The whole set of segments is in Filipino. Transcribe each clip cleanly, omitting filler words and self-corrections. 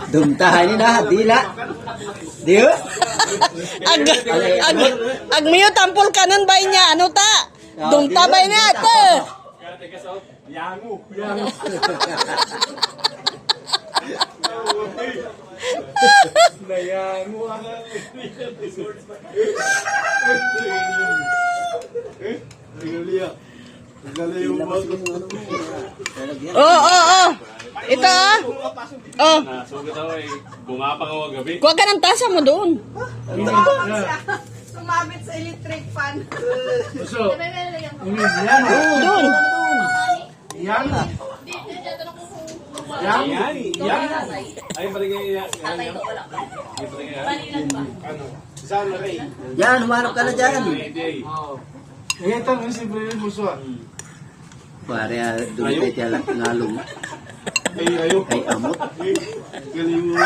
Dumtahan ni na, dila. Diyo? Agmiyo tampol kanon ba niya? Ano ta? Dumta ba niya ito? Yangu. Nayangu ang Oh. Ito ah. Oh. Sugat ako eh. Bumapang ako gabi. Kuha ka ng tasa mo doon. Sumabit sa electric fan. Doon. Yan. Ay, paligay yan. Ano? Saan na rin? Yan, humarap ka na dyan. Ito ang simple yung muso. Pare, doon tayo lang ngalong. Ay, ayok. Ay, amot. Galing mo.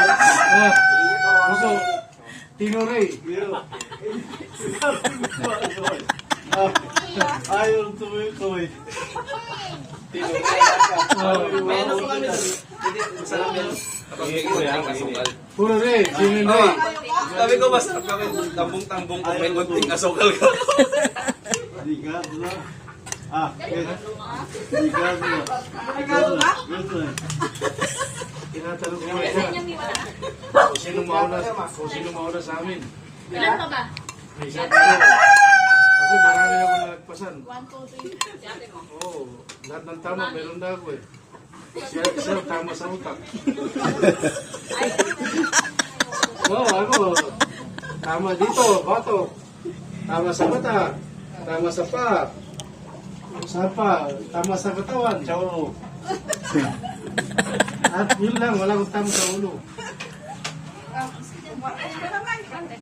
Muso. Tinoray. Ayaw tuloy. Menos ko kami. Masarap yan. Puro rin. Tinoray. Sabi ko mas kami tambong-tambong kung may konting asukal ka. Di ka, no? Ah, di ka, no? Tinatanong ko kung sino mauna sa amin. Ilan pa ba? May isa pa ako. Ako, marami ako nagpasan. 1, 2, 3. Oo, lahat ng tama, meron na ako eh. Siya tama sa utak. Oo, ako, tama dito, bato. Tama sa mata, tama sa pa. Tama sa katawan, sa ulo. At yun lang, wala akong tama sa ulo.